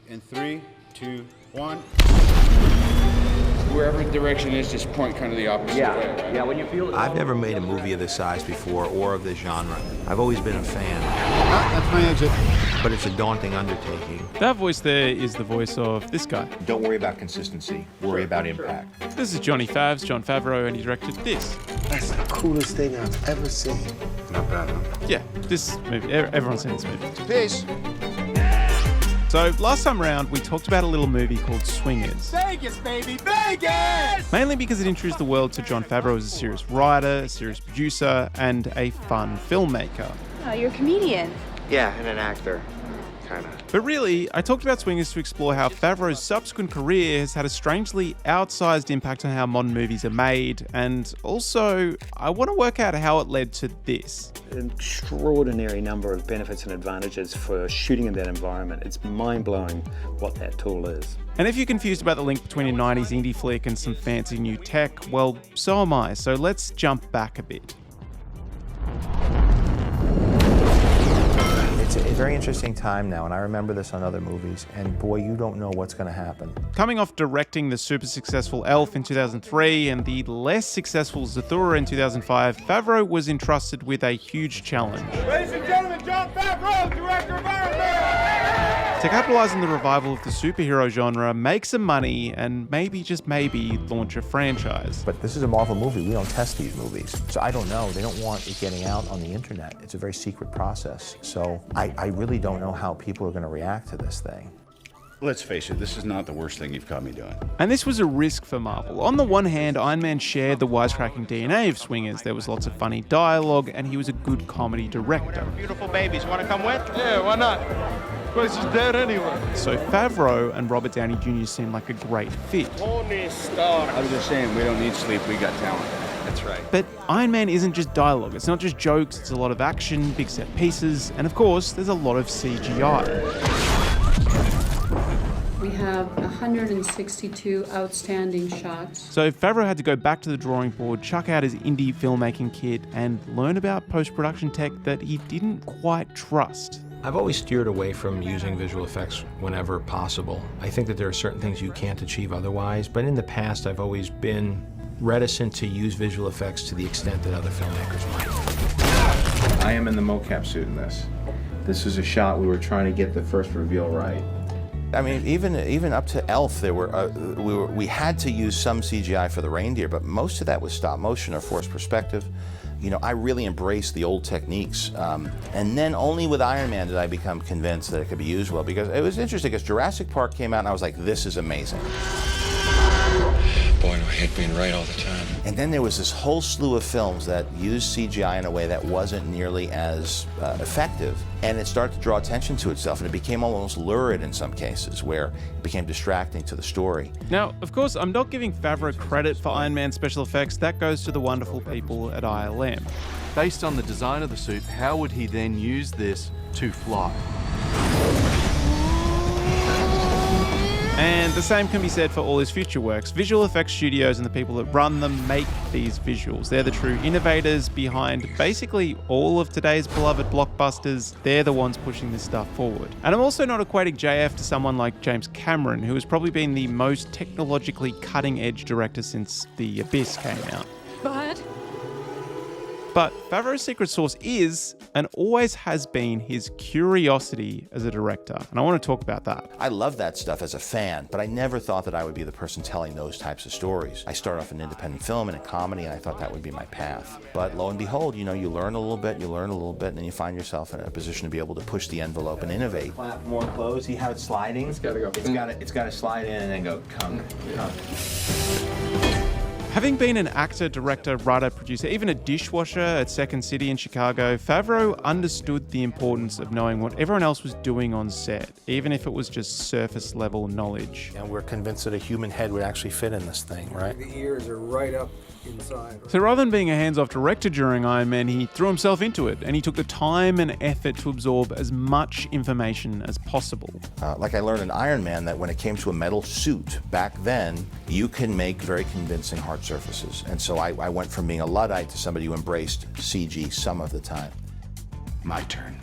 In 3, 2, 1. Wherever the direction is, just point kind of the opposite way. Right? Yeah, when you feel it. I've never made a movie of this size before or of this genre. I've always been a fan. That's my exit. But it's a daunting undertaking. That voice there is the voice of this guy. Don't worry about consistency, worry about impact. This is Jon Favreau, and he directed this. That's the coolest thing I've ever seen. Not bad, huh? Yeah, this movie. Everyone's seen this movie. Peace. So last time around, we talked about a little movie called Swingers. Vegas, baby, Vegas! Mainly because it introduced the world to Jon Favreau as a serious writer, a serious producer, and a fun filmmaker. Oh, you're a comedian. Yeah, and an actor. Kinda. But really, I talked about Swingers to explore how Favreau's subsequent career has had a strangely outsized impact on how modern movies are made, and also, I want to work out how it led to this. An extraordinary number of benefits and advantages for shooting in that environment. It's mind-blowing what that tool is. And if you're confused about the link between a 90s indie flick and some fancy new tech, well, so am I, so let's jump back a bit. It's a very interesting time now, and I remember this on other movies, and boy, you don't know what's going to happen. Coming off directing the super successful Elf in 2003 and the less successful Zathura in 2005, Favreau was entrusted with a huge challenge. Ladies and gentlemen, Jon Favreau, director of Iron Man! To capitalize on the revival of the superhero genre, make some money, and maybe, just maybe, launch a franchise. But this is a Marvel movie. We don't test these movies. So I don't know. They don't want it getting out on the internet. It's a very secret process. So I really don't know how people are going to react to this thing. Let's face it, this is not the worst thing you've caught me doing. And this was a risk for Marvel. On the one hand, Iron Man shared the wisecracking DNA of Swingers. There was lots of funny dialogue, and he was a good comedy director. Beautiful babies, want to come with? Yeah, why not? Place is dead anyway. So Favreau and Robert Downey Jr. seemed like a great fit. Tony Stark. I was just saying, we don't need sleep, we got talent. That's right. But Iron Man isn't just dialogue. It's not just jokes. It's a lot of action, big set pieces, and of course, there's a lot of CGI. We have 162 outstanding shots. So Favreau had to go back to the drawing board, chuck out his indie filmmaking kit, and learn about post-production tech that he didn't quite trust. I've always steered away from using visual effects whenever possible. I think that there are certain things you can't achieve otherwise, but in the past I've always been reticent to use visual effects to the extent that other filmmakers might. I am in the mocap suit in this. This is a shot we were trying to get the first reveal right. I mean, even up to Elf, we had to use some CGI for the reindeer, but most of that was stop motion or forced perspective. You know, I really embraced the old techniques, and then only with Iron Man did I become convinced that it could be used well, because it was interesting, because Jurassic Park came out and I was like, this is amazing. Boy, do I hate being right all the time. And then there was this whole slew of films that used CGI in a way that wasn't nearly as effective, and it started to draw attention to itself, and it became almost lurid in some cases, where it became distracting to the story. Now, of course, I'm not giving Favreau credit for Iron Man special effects. That goes to the wonderful people at ILM. Based on the design of the suit, how would he then use this to fly? And the same can be said for all his future works. Visual effects studios and the people that run them make these visuals. They're the true innovators behind basically all of today's beloved blockbusters. They're the ones pushing this stuff forward. And I'm also not equating JF to someone like James Cameron, who has probably been the most technologically cutting-edge director since The Abyss came out. But Favreau's secret sauce is, and always has been, his curiosity as a director. And I want to talk about that. I love that stuff as a fan, but I never thought that I would be the person telling those types of stories. I started off in independent film and in comedy, and I thought that would be my path. But lo and behold, you know, you learn a little bit, and then you find yourself in a position to be able to push the envelope and innovate. Clap more close. See how it's sliding? It's got to go. It's got to slide in and then go come. Having been an actor, director, writer, producer, even a dishwasher at Second City in Chicago, Favreau understood the importance of knowing what everyone else was doing on set, even if it was just surface level knowledge. And we're convinced that a human head would actually fit in this thing, right? The ears are right up inside. So rather than being a hands-off director during Iron Man, he threw himself into it, and he took the time and effort to absorb as much information as possible. Like I learned in Iron Man that when it came to a metal suit, back then, you can make very convincing hard surfaces. And so I went from being a Luddite to somebody who embraced CG some of the time. My turn.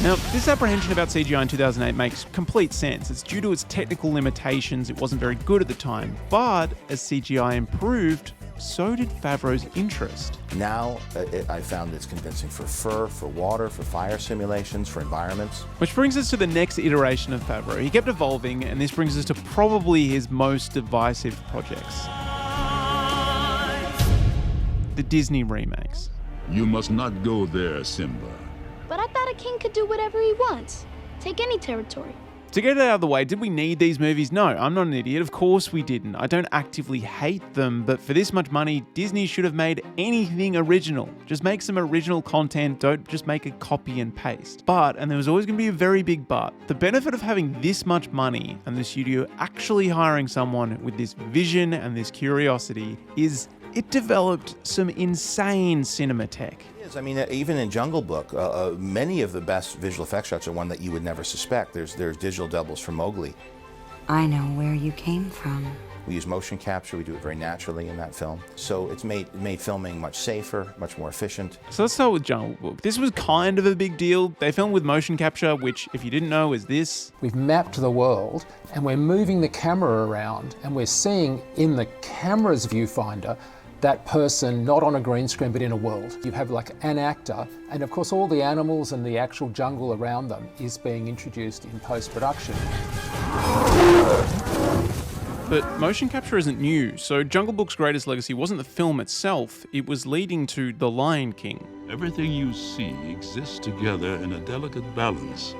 Now, this apprehension about CGI in 2008 makes complete sense. It's due to its technical limitations. It wasn't very good at the time. But as CGI improved, so did Favreau's interest. Now, I found it's convincing for fur, for water, for fire simulations, for environments. Which brings us to the next iteration of Favreau. He kept evolving, and this brings us to probably his most divisive projects. The Disney remakes. You must not go there, Simba. But I thought a king could do whatever he wants. Take any territory. To get it out of the way, did we need these movies? No, I'm not an idiot. Of course we didn't. I don't actively hate them, but for this much money, Disney should have made anything original. Just make some original content, don't just make a copy and paste. But, and there was always going to be a very big but, the benefit of having this much money and the studio actually hiring someone with this vision and this curiosity is it developed some insane cinema tech. I mean, even in Jungle Book, many of the best visual effects shots are one that you would never suspect. There's digital doubles for Mowgli. I know where you came from. We use motion capture. We do it very naturally in that film. So it's made filming much safer, much more efficient. So let's start with Jungle Book. This was kind of a big deal. They filmed with motion capture, which, if you didn't know, is this. We've mapped the world, and we're moving the camera around, and we're seeing in the camera's viewfinder that person not on a green screen but in a world. You have like an actor, and of course all the animals and the actual jungle around them is being introduced in post-production. But motion capture isn't new, so Jungle Book's greatest legacy wasn't the film itself, it was leading to The Lion King. Everything you see exists together in a delicate balance.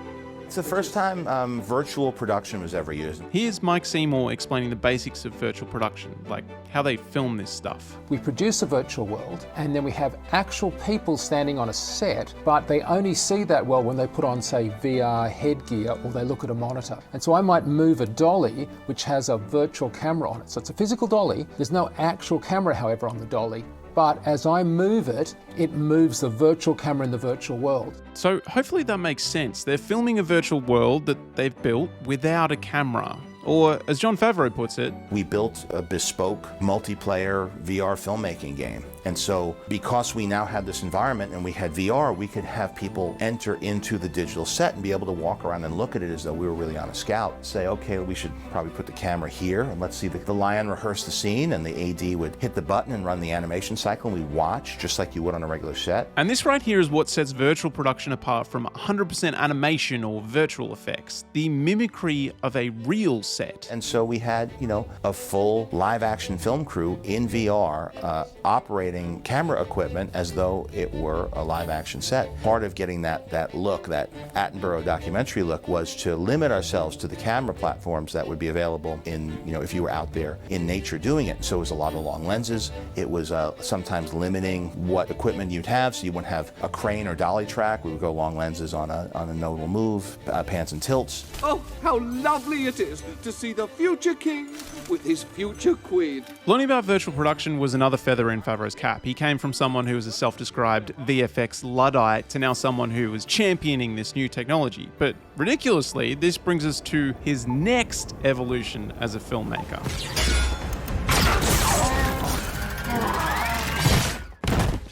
It's the first time virtual production was ever used. Here's Mike Seymour explaining the basics of virtual production, like how they film this stuff. We produce a virtual world, and then we have actual people standing on a set, but they only see that well when they put on, say, VR headgear or they look at a monitor. And so I might move a dolly, which has a virtual camera on it. So it's a physical dolly. There's no actual camera, however, on the dolly. But as I move it, it moves the virtual camera in the virtual world. So hopefully that makes sense. They're filming a virtual world that they've built without a camera. Or, as Jon Favreau puts it, we built a bespoke multiplayer VR filmmaking game. And so because we now had this environment and we had VR, we could have people enter into the digital set and be able to walk around and look at it as though we were really on a scout. Say, okay, we should probably put the camera here and let's see the lion rehearse the scene, and the AD would hit the button and run the animation cycle, and we watch just like you would on a regular set. And this right here is what sets virtual production apart from 100% animation or virtual effects, the mimicry of a real set. And so we had, a full live action film crew in VR operating camera equipment as though it were a live action set. Part of getting that look, that Attenborough documentary look, was to limit ourselves to the camera platforms that would be available in, if you were out there in nature doing it. So it was a lot of long lenses. It was sometimes limiting what equipment you'd have, so you wouldn't have a crane or dolly track. We would go long lenses on a nodal move, pans and tilts. Oh, how lovely it is to see the future king with his future queen. Learning about virtual production was another feather in Favreau's cap. He came from someone who was a self-described VFX Luddite to now someone who was championing this new technology. But ridiculously, this brings us to his next evolution as a filmmaker.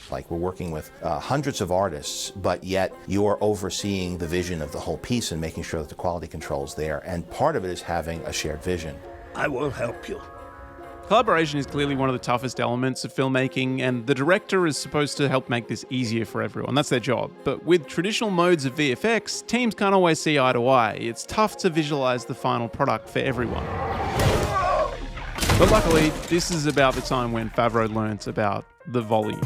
Like, we're working with hundreds of artists, but yet you're overseeing the vision of the whole piece and making sure that the quality control is there. And part of it is having a shared vision. I will help you. Collaboration is clearly one of the toughest elements of filmmaking, and the director is supposed to help make this easier for everyone. That's their job. But with traditional modes of VFX, teams can't always see eye to eye. It's tough to visualize the final product for everyone. But luckily, this is about the time when Favreau learns about the volume.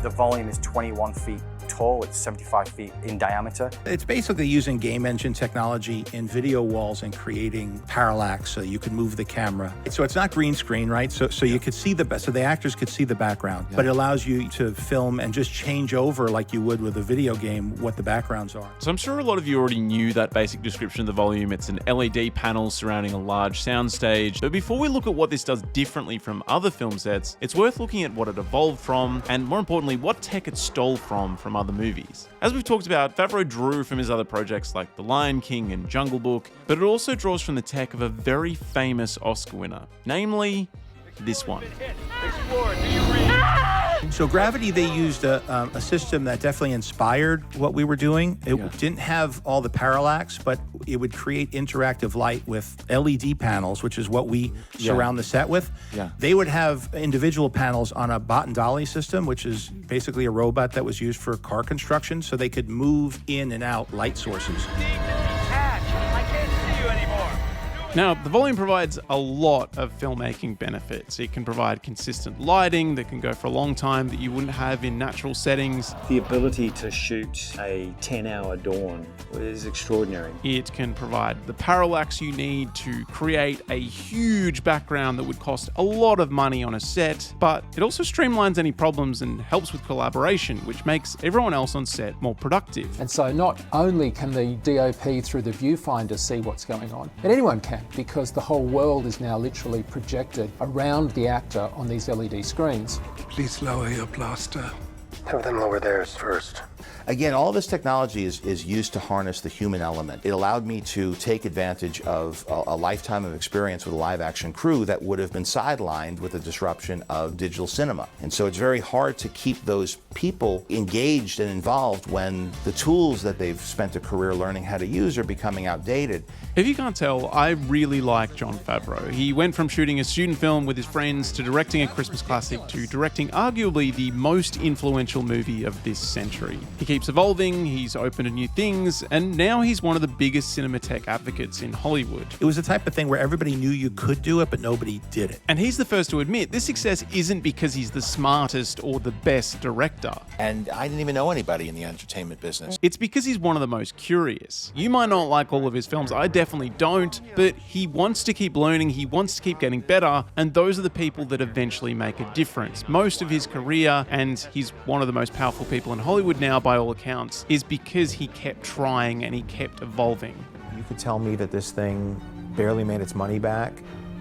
The volume is 21 feet tall, it's 75 feet in diameter. It's basically using game engine technology in video walls and creating parallax so you can move the camera. So it's not green screen, right? So you could see so the actors could see the background, but it allows you to film and just change over like you would with a video game what the backgrounds are. So I'm sure a lot of you already knew that basic description of the volume. It's an LED panel surrounding a large soundstage. But before we look at what this does differently from other film sets, it's worth looking at what it evolved from, and more importantly, what tech it stole from other movies. As we've talked about, Favreau drew from his other projects like The Lion King and Jungle Book, but it also draws from the tech of a very famous Oscar winner, namely this one. So Gravity, they used a system that definitely inspired what we were doing. It didn't have all the parallax, but it would create interactive light with LED panels, which is what we surround the set with. Yeah. They would have individual panels on a bot and dolly system, which is basically a robot that was used for car construction, so they could move in and out light sources. Now, the volume provides a lot of filmmaking benefits. It can provide consistent lighting that can go for a long time that you wouldn't have in natural settings. The ability to shoot a 10-hour dawn is extraordinary. It can provide the parallax you need to create a huge background that would cost a lot of money on a set, but it also streamlines any problems and helps with collaboration, which makes everyone else on set more productive. And so not only can the DOP through the viewfinder see what's going on, but anyone can, because the whole world is now literally projected around the actor on these LED screens. Please lower your blaster. Have them lower theirs first. Again, all this technology is used to harness the human element. It allowed me to take advantage of a lifetime of experience with a live action crew that would have been sidelined with the disruption of digital cinema. And so it's very hard to keep those people engaged and involved when the tools that they've spent a career learning how to use are becoming outdated. If you can't tell, I really like Jon Favreau. He went from shooting a student film with his friends to directing a Christmas classic to directing arguably the most influential movie of this century. He keeps evolving, he's open to new things, and now he's one of the biggest cinematheque advocates in Hollywood. It was the type of thing where everybody knew you could do it, but nobody did it. And he's the first to admit this success isn't because he's the smartest or the best director. And I didn't even know anybody in the entertainment business. It's because he's one of the most curious. You might not like all of his films, I definitely don't, but he wants to keep learning, he wants to keep getting better, and those are the people that eventually make a difference. Most of his career, and he's one of the most powerful people in Hollywood now by all accounts, is because he kept trying and he kept evolving. You could tell me that this thing barely made its money back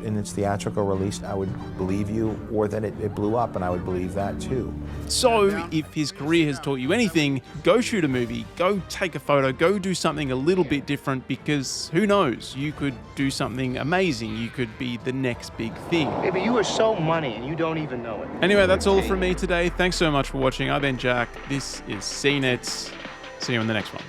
in its theatrical release, I would believe you, or that it blew up, and I would believe that too. So, if his career has taught you anything, go shoot a movie, go take a photo, go do something a little bit different, because who knows, you could do something amazing, you could be the next big thing. Baby, you are so money and you don't even know it. Anyway, that's all from me today. Thanks so much for watching. I've been Jack. This is CNET. See you in the next one.